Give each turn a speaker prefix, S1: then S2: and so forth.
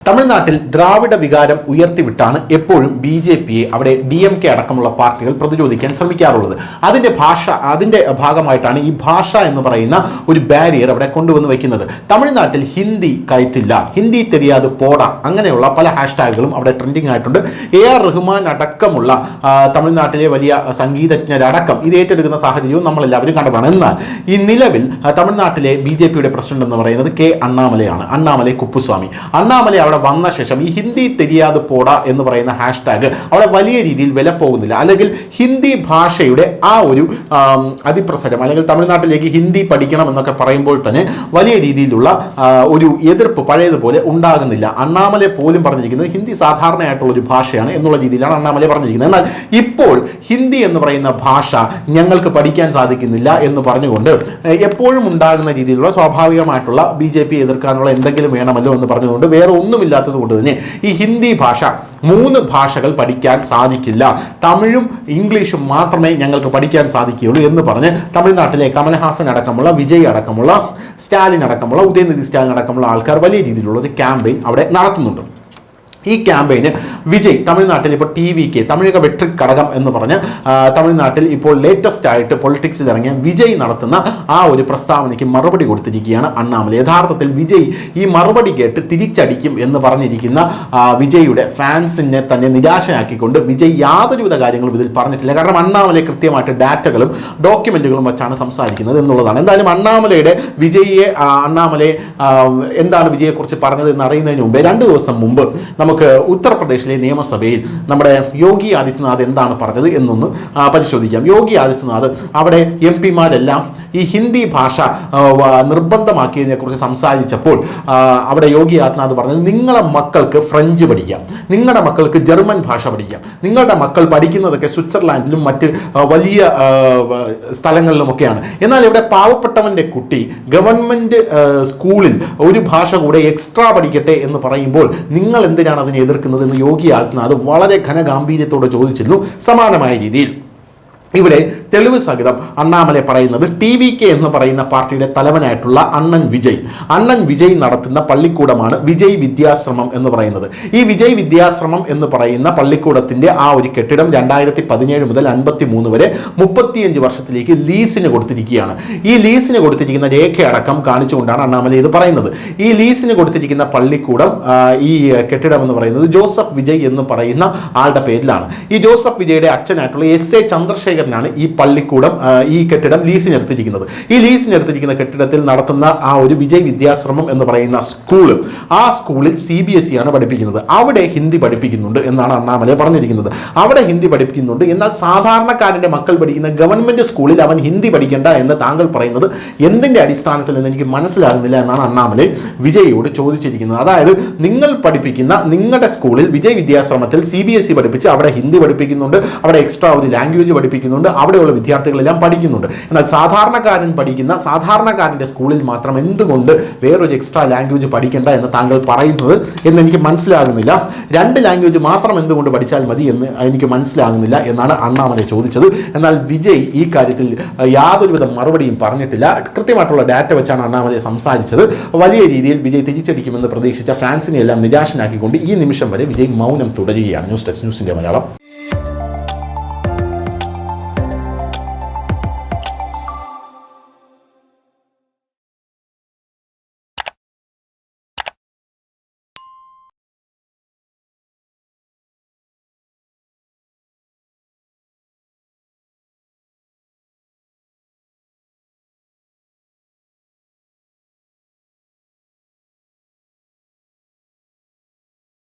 S1: തമിഴ്നാട്ടിൽ ദ്രാവിഡ വികാരം ഉയർത്തിവിട്ടാണ് എപ്പോഴും ബി.ജെ.പിയെ അവിടെ DMK അടക്കമുള്ള പാർട്ടികൾ പ്രതിരോധിക്കാൻ ശ്രമിക്കാറുള്ളത്. അതിന്റെ ഭാഗമായിട്ടാണ് ഈ ഭാഷ എന്ന് പറയുന്ന ഒരു ബാരിയർ അവിടെ കൊണ്ടുവന്ന് വയ്ക്കുന്നത്. തമിഴ്നാട്ടിൽ ഹിന്ദി കയറ്റില്ല, ഹിന്ദി തെരിയാതെ പോട, അങ്ങനെയുള്ള പല ഹാഷ്ടാഗുകളും അവിടെ ട്രെൻഡിങ് ആയിട്ടുണ്ട്. AR റഹ്മാൻ അടക്കമുള്ള തമിഴ്നാട്ടിലെ വലിയ സംഗീതജ്ഞരടക്കം ഇത് ഏറ്റെടുക്കുന്ന സാഹചര്യവും നമ്മളെല്ലാവരും കണ്ടതാണ്. എന്നാൽ ഈ നിലവിൽ തമിഴ്നാട്ടിലെ BJPയുടെ പ്രസിഡന്റ് എന്ന് പറയുന്നത് K. അണ്ണാമലയാണ്, അണ്ണാമലൈ കുപ്പുസ്വാമി. അണ്ണാമലൈ അവിടെ വന്ന ശേഷം ഈ ഹിന്ദി തെരിയാതെ പോട എന്ന് പറയുന്ന ഹാഷ്ടാഗ് അവിടെ വലിയ രീതിയിൽ വില പോകുന്നില്ല. അല്ലെങ്കിൽ ഹിന്ദി ഭാഷയുടെ ആ ഒരു അതിപ്രസരം, അല്ലെങ്കിൽ തമിഴ്നാട്ടിലേക്ക് ഹിന്ദി പഠിക്കണം എന്നൊക്കെ പറയുമ്പോൾ തന്നെ വലിയ രീതിയിലുള്ള ഒരു എതിർപ്പ് പഴയതുപോലെ ഉണ്ടാകുന്നില്ല. അണ്ണാമലൈ പോലും പറഞ്ഞിരിക്കുന്നത് ഹിന്ദി സാധാരണയായിട്ടുള്ള ഒരു ഭാഷയാണ് എന്നുള്ള രീതിയിലാണ് അണ്ണാമലൈ പറഞ്ഞിരിക്കുന്നത്. എന്നാൽ ഇപ്പോൾ ഹിന്ദി എന്ന് പറയുന്ന ഭാഷ ഞങ്ങൾക്ക് പഠിക്കാൻ സാധിക്കുന്നില്ല എന്ന് പറഞ്ഞുകൊണ്ട് എപ്പോഴും ഉണ്ടാകുന്ന രീതിയിലുള്ള സ്വാഭാവികമായിട്ടുള്ള BJP എതിർക്കാനുള്ള എന്തെങ്കിലും വേണമല്ലോ എന്ന് പറഞ്ഞുകൊണ്ട് വേറെ ഒന്നുമില്ലാത്തത് കൊണ്ട് തന്നെ ഈ ഹിന്ദി ഭാഷ 3 ഭാഷകൾ പഠിക്കാൻ സാധിക്കില്ല, തമിഴും ഇംഗ്ലീഷും മാത്രമേ ഞങ്ങൾക്ക് പഠിക്കാൻ സാധിക്കുകയുള്ളൂ എന്ന് പറഞ്ഞ് തമിഴ്നാട്ടിലെ കമൽഹാസൻ അടക്കമുള്ള വിജയ് അടക്കമുള്ള സ്റ്റാലിൻ അടക്കമുള്ള ഉദയനിധി സ്റ്റാലിൻ അടക്കമുള്ള ആൾക്കാർ വലിയ രീതിയിലുള്ള ഒരു ക്യാമ്പയിൻ അവിടെ നടത്തുന്നുണ്ട്. ഈ ക്യാമ്പയിന് വിജയ് തമിഴ്നാട്ടിൽ ഇപ്പോൾ TVK തമിഴക വെട്രി ഘടകം എന്ന് പറഞ്ഞ് തമിഴ്നാട്ടിൽ ഇപ്പോൾ ലേറ്റസ്റ്റ് ആയിട്ട് പൊളിറ്റിക്സിൽ ഇറങ്ങിയ വിജയ് നടത്തുന്ന ആ ഒരു പ്രസ്താവനയ്ക്ക് മറുപടി കൊടുത്തിരിക്കുകയാണ് അണ്ണാമലൈ. യഥാർത്ഥത്തിൽ വിജയ് ഈ മറുപടി കേട്ട് തിരിച്ചടിക്കും എന്ന് പറഞ്ഞിരിക്കുന്ന വിജയുടെ ഫാൻസിനെ തന്നെ നിരാശയാക്കിക്കൊണ്ട് വിജയ് യാതൊരുവിധ കാര്യങ്ങളും ഇതിൽ പറഞ്ഞിട്ടില്ല. കാരണം അണ്ണാമലൈ കൃത്യമായിട്ട് ഡാറ്റകളും ഡോക്യുമെന്റുകളും വെച്ചാണ് സംസാരിക്കുന്നത് എന്നുള്ളതാണ്. എന്തായാലും അണ്ണാമലൈയുടെ അണ്ണാമലൈ എന്താണ് വിജയെക്കുറിച്ച് പറഞ്ഞത് എന്ന് അറിയുന്നതിന് മുമ്പേ 2 ദിവസം മുമ്പ് നമുക്ക് ഉത്തർപ്രദേശിലെ നിയമസഭയിൽ നമ്മുടെ യോഗി ആദിത്യനാഥ് എന്താണ് പറഞ്ഞത് എന്നൊന്ന് പരിശോധിക്കാം. യോഗി ആദിത്യനാഥ് അവിടെ MP-മാരെല്ലാം ഈ ഹിന്ദി ഭാഷ നിർബന്ധമാക്കിയതിനെക്കുറിച്ച് സംസാരിച്ചപ്പോൾ അവിടെ യോഗി ആദിത്യനാഥ് പറഞ്ഞത്, നിങ്ങളെ മക്കൾക്ക് ഫ്രഞ്ച് പഠിക്കാം, നിങ്ങളുടെ മക്കൾക്ക് ജർമ്മൻ ഭാഷ പഠിക്കാം, നിങ്ങളുടെ മക്കൾ പഠിക്കുന്നതൊക്കെ സ്വിറ്റ്സർലാൻഡിലും മറ്റ് വലിയ സ്ഥലങ്ങളിലുമൊക്കെയാണ്. എന്നാൽ ഇവിടെ പാവപ്പെട്ടവൻ്റെ കുട്ടി ഗവൺമെൻറ് സ്കൂളിൽ ഒരു ഭാഷ കൂടെ എക്സ്ട്രാ പഠിക്കട്ടെ എന്ന് പറയുമ്പോൾ നിങ്ങൾ എന്തിനാണ് അതിനെ എതിർക്കുന്നത് എന്ന് യോഗി ആദിത്യനാഥ് വളരെ ഘനഗാംഭീര്യത്തോടെ ചോദിച്ചിരുന്നു. സമാനമായ രീതിയിൽ ഇവിടെ തെളിവ് സഹിതം അണ്ണാമലൈ പറയുന്നത് TVK എന്ന് പറയുന്ന പാർട്ടിയുടെ തലവനായിട്ടുള്ള അണ്ണൻ വിജയ് നടത്തുന്ന പള്ളിക്കൂടമാണ് വിജയ് വിദ്യാശ്രമം എന്ന് പറയുന്നത്. ഈ വിജയ് വിദ്യാശ്രമം എന്ന് പറയുന്ന പള്ളിക്കൂടത്തിന്റെ ആ ഒരു കെട്ടിടം 2017 മുതൽ 53 വരെ 35 വർഷത്തിലേക്ക് ലീസിന് കൊടുത്തിരിക്കുകയാണ്. ഈ ലീസിന് കൊടുത്തിരിക്കുന്ന രേഖയടക്കം കാണിച്ചുകൊണ്ടാണ് അണ്ണാമലൈ ഇത് പറയുന്നത്. ഈ ലീസിന് കൊടുത്തിരിക്കുന്ന പള്ളിക്കൂടം, ഈ കെട്ടിടം എന്ന് പറയുന്നത് ജോസഫ് വിജയ് എന്ന് പറയുന്ന ആളുടെ പേരിലാണ്. ഈ ജോസഫ് വിജയുടെ അച്ഛനായിട്ടുള്ള SA ചന്ദ്രശേഖർ ാണ് ഈ പള്ളിക്കൂടം, ഈ കെട്ടിടം ലീസിനെടുത്തിരിക്കുന്നത്. ഈ ലീസിനെടുത്തിരിക്കുന്ന കെട്ടിടത്തിൽ നടത്തുന്ന ആ ഒരു വിജയ് വിദ്യാശ്രമം എന്ന് പറയുന്ന സ്കൂള്, ആ സ്കൂളിൽ CBSE ആണ് പഠിപ്പിക്കുന്നത്. അവിടെ ഹിന്ദി പഠിപ്പിക്കുന്നുണ്ട് എന്നാണ് അണ്ണാമലൈ പറഞ്ഞിരിക്കുന്നത്. അവിടെ ഹിന്ദി പഠിപ്പിക്കുന്നുണ്ട്. എന്നാൽ സാധാരണക്കാരൻ്റെ മക്കൾ പഠിക്കുന്ന ഗവൺമെൻറ് സ്കൂളിൽ അവൻ ഹിന്ദി പഠിക്കേണ്ട എന്ന് താങ്കൾ പറയുന്നത് എന്തിൻ്റെ അടിസ്ഥാനത്തിൽ എന്ന് എനിക്ക് മനസ്സിലാകുന്നില്ല എന്നാണ് അണ്ണാമലൈ വിജയോട് ചോദിച്ചിരിക്കുന്നത്. അതായത് നിങ്ങൾ പഠിപ്പിക്കുന്ന നിങ്ങളുടെ സ്കൂളിൽ വിജയ് വിദ്യാശ്രമത്തിൽ CBSE പഠിപ്പിച്ച് അവിടെ ഹിന്ദി പഠിപ്പിക്കുന്നുണ്ട്, അവിടെ എക്സ്ട്രാ ഒരു ലാംഗ്വേജ് പഠിപ്പിക്കുന്നുണ്ട്, അവിടെയുള്ള വിദ്യാർത്ഥികളെല്ലാം പഠിക്കുന്നുണ്ട്. എന്നാൽ സാധാരണക്കാരൻ്റെ സ്കൂളിൽ മാത്രം എന്തുകൊണ്ട് വേറൊരു എക്സ്ട്രാ ലാംഗ്വേജ് പഠിക്കേണ്ട എന്ന് താങ്കൾ പറയുന്നത് എന്ന് എനിക്ക് മനസ്സിലാകുന്നില്ല. 2 ലാംഗ്വേജ് മാത്രം എന്തുകൊണ്ട് പഠിച്ചാൽ മതി എന്ന് എനിക്ക് മനസ്സിലാകുന്നില്ല എന്നാണ് അണ്ണാമലൈ ചോദിച്ചത്. എന്നാൽ വിജയ് ഈ കാര്യത്തിൽ യാതൊരുവിധ മറുപടിയും പറഞ്ഞിട്ടില്ല. കൃത്യമായിട്ടുള്ള ഡാറ്റ വെച്ചാണ് അണ്ണാമലൈ സംസാരിച്ചത്. വലിയ രീതിയിൽ വിജയ് തിരിച്ചടിക്കുമെന്ന് പ്രതീക്ഷിച്ച ഫാൻസിനെ എല്ലാം നിരാശനാക്കിക്കൊണ്ട് ഈ നിമിഷം വരെ വിജയ് മൗനം തുടരുകയാണ്. ന്യൂസ് ഡെസ്ക്, ന്യൂസിൻ്റെ മലയാളം.